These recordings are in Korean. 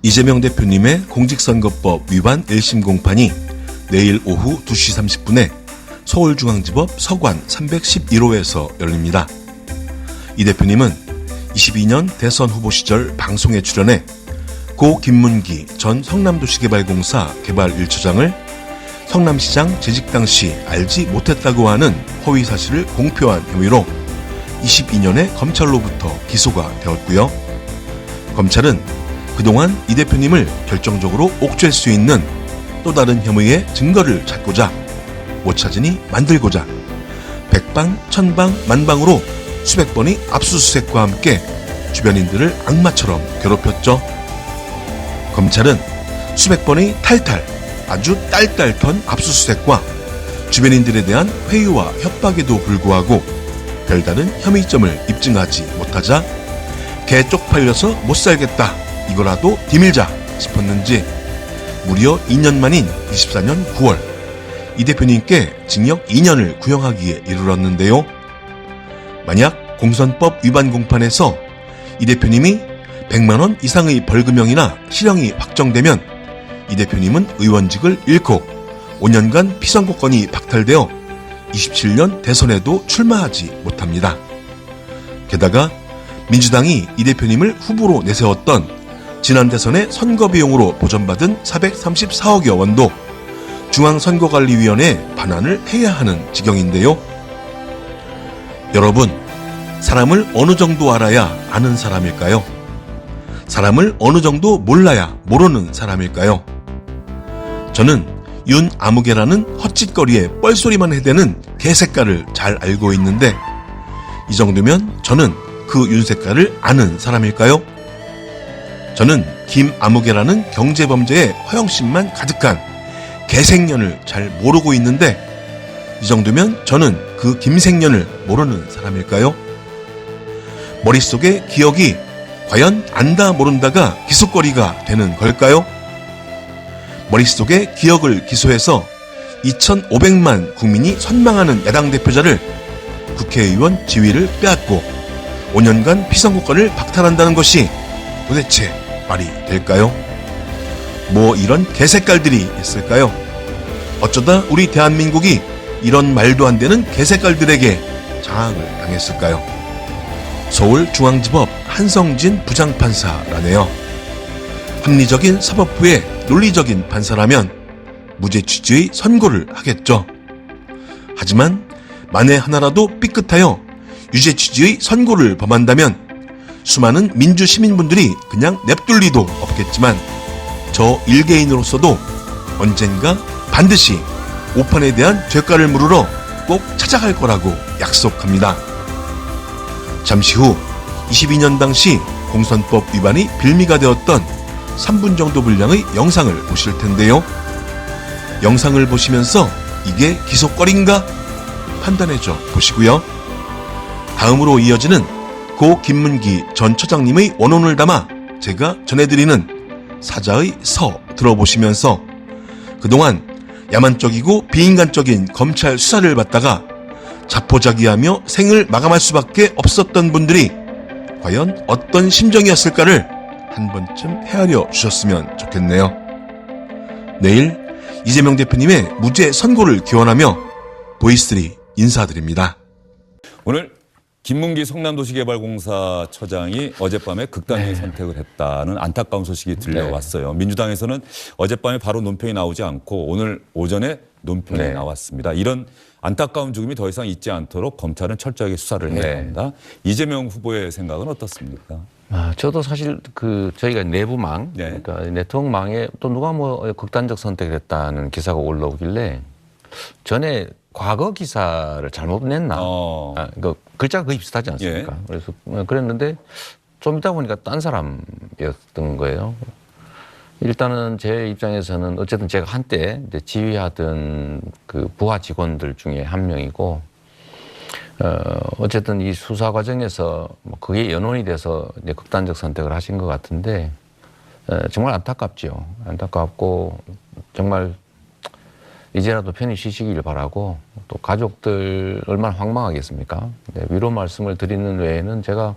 이재명 대표님의 공직선거법 위반 1심 공판이 내일 오후 2시 30분에 서울중앙지법 서관 311호에서 열립니다. 이 대표님은 22년 대선 후보 시절 방송에 출연해 고 김문기 전 성남도시개발공사 개발 1처장을 성남시장 재직 당시 알지 못했다고 하는 허위 사실을 공표한 혐의로 22년에 검찰로부터 기소가 되었고요. 검찰은 그동안 이 대표님을 결정적으로 옥죄할 수 있는 또 다른 혐의의 증거를 찾고자 못 찾으니 만들고자 백방, 천방, 만방으로 수백 번의 압수수색과 함께 주변인들을 악마처럼 괴롭혔죠. 검찰은 수백 번의 탈탈, 아주 딸딸 턴 압수수색과 주변인들에 대한 회유와 협박에도 불구하고 별다른 혐의점을 입증하지 못하자 개 쪽팔려서 못살겠다, 이거라도 디밀자 싶었는지 무려 2년 만인 24년 9월 이 대표님께 징역 2년을 구형하기에 이르렀는데요. 만약 공선법 위반 공판에서 이 대표님이 100만원 이상의 벌금형이나 실형이 확정되면 이 대표님은 의원직을 잃고 5년간 피선거권이 박탈되어 27년 대선에도 출마하지 못합니다. 게다가 민주당이 이 대표님을 후보로 내세웠던 지난 대선의 선거비용으로 보전받은 434억여 원도 중앙선거관리위원회에 반환을 해야 하는 지경인데요. 여러분, 사람을 어느 정도 알아야 아는 사람일까요? 사람을 어느 정도 몰라야 모르는 사람일까요? 저는 윤 아무개라는 헛짓거리에 뻘소리만 해대는 개색깔을 잘 알고 있는데 이 정도면 저는 그 윤색깔을 아는 사람일까요? 저는 김아무개라는 경제범죄의 허영심만 가득한 개색년을 잘 모르고 있는데 이 정도면 저는 그 김색년을 모르는 사람일까요? 머릿속에 기억이 과연 안다 모른다가 기속거리가 되는 걸까요? 머릿속에 기억을 기소해서 2,500만 국민이 선망하는 야당 대표자를 국회의원 지위를 빼앗고 5년간 피선거권을 박탈한다는 것이 도대체 말이 될까요? 뭐 이런 개색깔들이 있을까요? 어쩌다 우리 대한민국이 이런 말도 안 되는 개색깔들에게 장악을 당했을까요? 서울중앙지법 한성진 부장판사라네요. 합리적인 사법부의 논리적인 판사라면 무죄 취지의 선고를 하겠죠. 하지만 만에 하나라도 삐끗하여 유죄 취지의 선고를 범한다면 수많은 민주시민분들이 그냥 냅둘 리도 없겠지만 저 일개인으로서도 언젠가 반드시 오판에 대한 죄가를 물으러 꼭 찾아갈 거라고 약속합니다. 잠시 후 22년 당시 공선법 위반이 빌미가 되었던 3분 정도 분량의 영상을 보실 텐데요. 영상을 보시면서 이게 기속거리인가 판단해줘 보시고요. 다음으로 이어지는 고 김문기 전 처장님의 원혼을 담아 제가 전해드리는 사자의 서 들어보시면서 그동안 야만적이고 비인간적인 검찰 수사를 받다가 자포자기하며 생을 마감할 수밖에 없었던 분들이 과연 어떤 심정이었을까를 한 번쯤 헤아려 주셨으면 좋겠네요. 내일 이재명 대표님의 무죄 선고를 기원하며 보이스3 인사드립니다. 오늘 김문기 성남도시개발공사 처장이 어젯밤에 극단적인 선택을 했다는 안타까운 소식이 들려왔어요. 민주당에서는 어젯밤에 바로 논평이 나오지 않고 오늘 오전에 논평이 나왔습니다. 이런 안타까운 죽음이 더 이상 있지 않도록 검찰은 철저하게 수사를 해야 합니다. 이재명 후보의 생각은 어떻습니까? 저도 사실 저희가 내부망, 그러니까 네트워크망에 또 누가 뭐 극단적 선택을 했다는 기사가 올라오길래 전에 과거 기사를 잘못 냈나? 그러니까 글자가 거의 비슷하지 않습니까? 그래서 그랬는데 좀 있다 보니까 딴 사람이었던 거예요. 일단은 제 입장에서는 어쨌든 제가 한때 이제 지휘하던 그 부하 직원들 중에 한 명이고, 어쨌든 이 수사 과정에서 뭐 그게 연원이 돼서 이제 극단적 선택을 하신 것 같은데, 정말 안타깝죠. 안타깝고, 정말 이제라도 편히 쉬시길 바라고, 또 가족들 얼마나 황망하겠습니까? 위로 말씀을 드리는 외에는 제가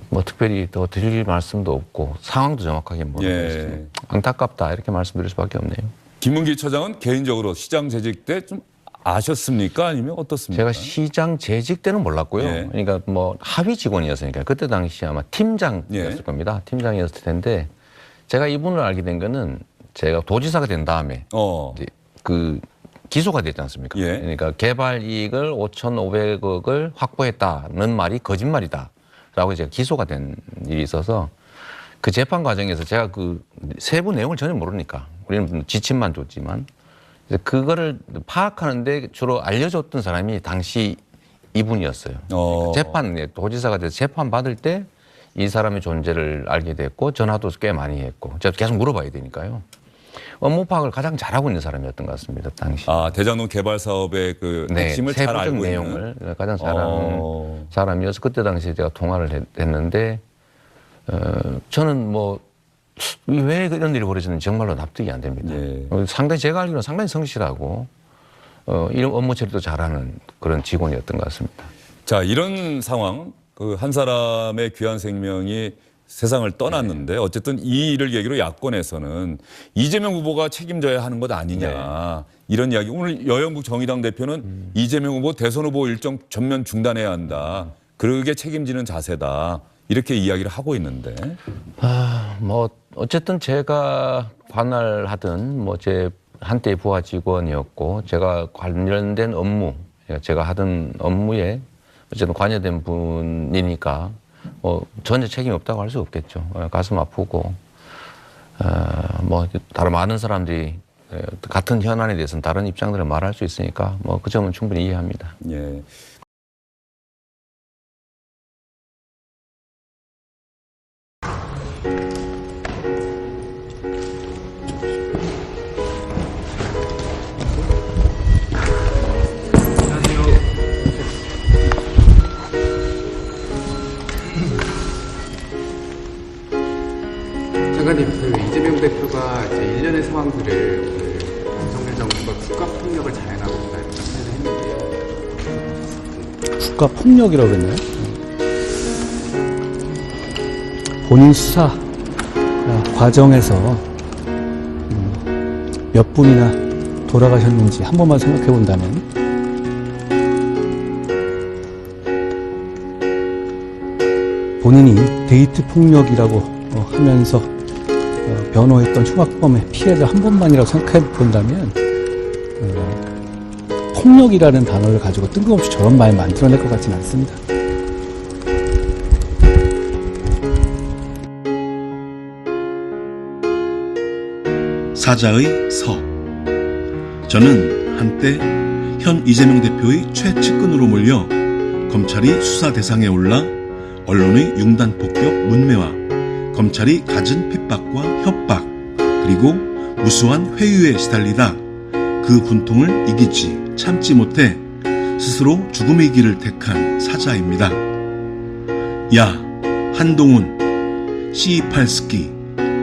뭐 특별히 더 드릴 말씀도 없고 상황도 정확하게 모르겠어요. 예. 안타깝다 이렇게 말씀드릴 수밖에 없네요. 김문기 처장은 개인적으로 시장 재직 때 좀 아셨습니까? 아니면 어떻습니까? 제가 시장 재직 때는 몰랐고요. 예. 그러니까 뭐 하위 직원이었으니까 그때 당시 아마 팀장이었을 예. 겁니다. 팀장이었을 텐데 제가 이분을 알게 된 거는 제가 도지사가 된 다음에 이제 그 기소가 됐지 않습니까? 예. 그러니까 개발 이익을 5,500억을 확보했다는 말이 거짓말이다라고 제가 기소가 된 일이 있어서 그 재판 과정에서 제가 그 세부 내용을 전혀 모르니까 우리는 지침만 줬지만 그거를 파악하는데 주로 알려줬던 사람이 당시 이분이었어요. 재판 도지사가 돼서 재판 받을 때 이 사람의 존재를 알게 됐고 전화도 꽤 많이 했고 제가 계속 물어봐야 되니까요. 업무 파악을 가장 잘하고 있는 사람이었던 것 같습니다. 당시. 아, 대장동 개발 사업의 그 핵심을 잘 세부적 알고 내용을 있는. 가장 잘하는 사람이어서 그때 당시에 제가 통화를 했는데 저는 뭐 왜 이런 일이 벌어졌는지 정말로 납득이 안 됩니다. 예. 상당히 제가 알기로는 상당히 성실하고 이런 업무 처리도 잘하는 그런 직원이었던 것 같습니다. 자, 이런 상황, 그 한 사람의 귀한 생명이 세상을 떠났는데 어쨌든 이 일을 계기로 야권에서는 이재명 후보가 책임져야 하는 것 아니냐 이런 이야기. 오늘 여영국 정의당 대표는 이재명 후보 대선 후보 일정 전면 중단해야 한다. 그러게 책임지는 자세다. 이렇게 이야기를 하고 있는데. 뭐 어쨌든 제가 관할하던 뭐 제 한때 부하 직원이었고 제가 관련된 업무, 제가 하던 업무에 어쨌든 관여된 분이니까 전혀 책임이 없다고 할 수 없겠죠. 가슴 아프고 뭐 다른 많은 사람들이 같은 현안에 대해서는 다른 입장들을 말할 수 있으니까 뭐 그 점은 충분히 이해합니다. 예. 장관님, 이재명 대표가 이제 일련의 상황들을 오늘 윤석열 정부가 국가폭력을 자행하고 있다 이렇게 표현을 했는데요. 국가폭력이라고 그랬나요? 본인 수사 과정에서 몇 분이나 돌아가셨는지 한 번만 생각해 본다면 본인이 데이트 폭력이라고 하면서 변호했던 흉악범의 피해자 한 번만이라고 생각해 본다면 폭력이라는 단어를 가지고 뜬금없이 저런 말 만들어낼 것 같지는 않습니다. 사자의 서. 저는 한때 현 이재명 대표의 최측근으로 몰려 검찰이 수사 대상에 올라 언론의 융단 폭격 문매와 검찰이 갖은 핍박과 협박 그리고 무수한 회유에 시달리다 그 분통을 이기지 참지 못해 스스로 죽음의 길을 택한 사자입니다. 야 한동훈 C28스키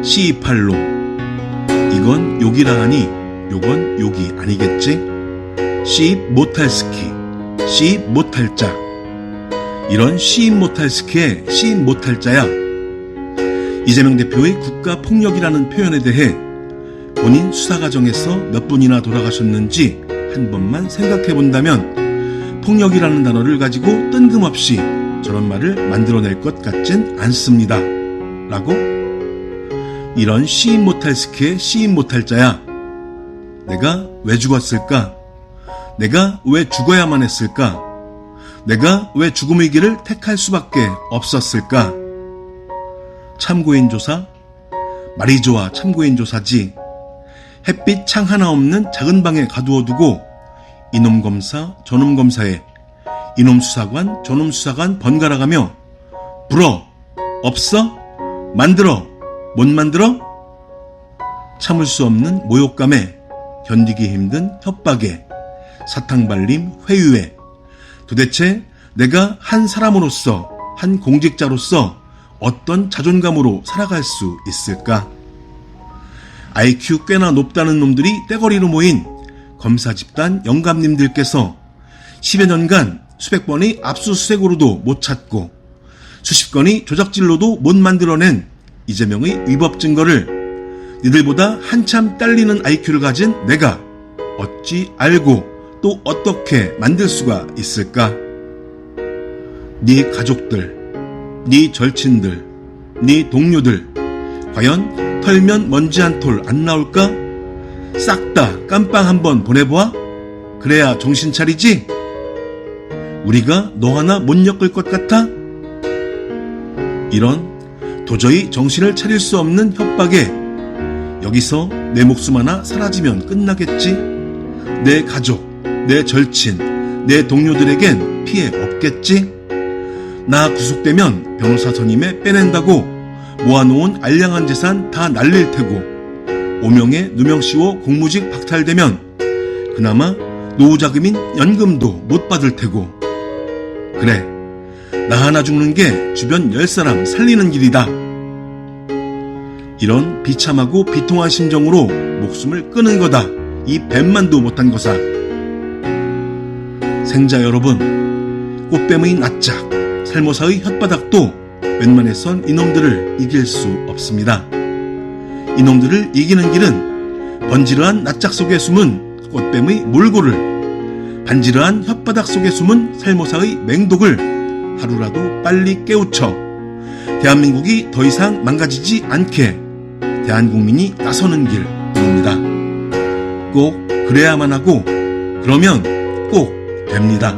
C28놈 이건 욕이라 하니 요건 욕이 아니겠지? 시입 못할 스키 시입 못할 자 이런 시입 못할 스키에 시입 못할 자야. 이재명 대표의 국가폭력이라는 표현에 대해 본인 수사 과정에서 몇 분이나 돌아가셨는지 한 번만 생각해 본다면 폭력이라는 단어를 가지고 뜬금없이 저런 말을 만들어낼 것 같진 않습니다. 라고? 이런 시인 못할 스키의 시인 못할 자야. 내가 왜 죽었을까? 내가 왜 죽어야만 했을까? 내가 왜 죽음의 길을 택할 수밖에 없었을까? 참고인 조사? 말이 좋아 참고인 조사지. 햇빛 창 하나 없는 작은 방에 가두어두고 이놈 검사 저놈 검사에 이놈 수사관 저놈 수사관 번갈아가며 불어 없어? 만들어 못 만들어? 참을 수 없는 모욕감에 견디기 힘든 협박에 사탕발림 회유에 도대체 내가 한 사람으로서 한 공직자로서 어떤 자존감으로 살아갈 수 있을까? IQ 꽤나 높다는 놈들이 떼거리로 모인 검사 집단 영감님들께서 10여 년간 수백 번의 압수수색으로도 못 찾고 수십 건의 조작질로도 못 만들어낸 이재명의 위법 증거를 니들보다 한참 딸리는 IQ를 가진 내가 어찌 알고 또 어떻게 만들 수가 있을까? 네 가족들, 네 절친들, 네 동료들 과연 털면 먼지 한 톨 안 나올까? 싹 다 깜빵 한번 보내보아? 그래야 정신 차리지? 우리가 너 하나 못 엮을 것 같아? 이런 도저히 정신을 차릴 수 없는 협박에 여기서 내 목숨 하나 사라지면 끝나겠지? 내 가족, 내 절친, 내 동료들에겐 피해 없겠지? 나 구속되면 변호사 선임에 빼낸다고 모아놓은 알량한 재산 다 날릴 테고 오명에 누명 씌워 공무직 박탈되면 그나마 노후자금인 연금도 못 받을 테고 그래 나 하나 죽는 게 주변 10사람 살리는 길이다. 이런 비참하고 비통한 심정으로 목숨을 끊은 거다. 이 뱀만도 못한 거사. 생자 여러분, 꽃뱀의 낯짝, 살모사의 혓바닥도 웬만해선 이놈들을 이길 수 없습니다. 이놈들을 이기는 길은 번지르한 낯짝 속에 숨은 꽃뱀의 몰골을, 반지르한 혓바닥 속에 숨은 살모사의 맹독을 하루라도 빨리 깨우쳐 대한민국이 더 이상 망가지지 않게 대한국민이 나서는 길입니다. 꼭 그래야만 하고 그러면 꼭 됩니다.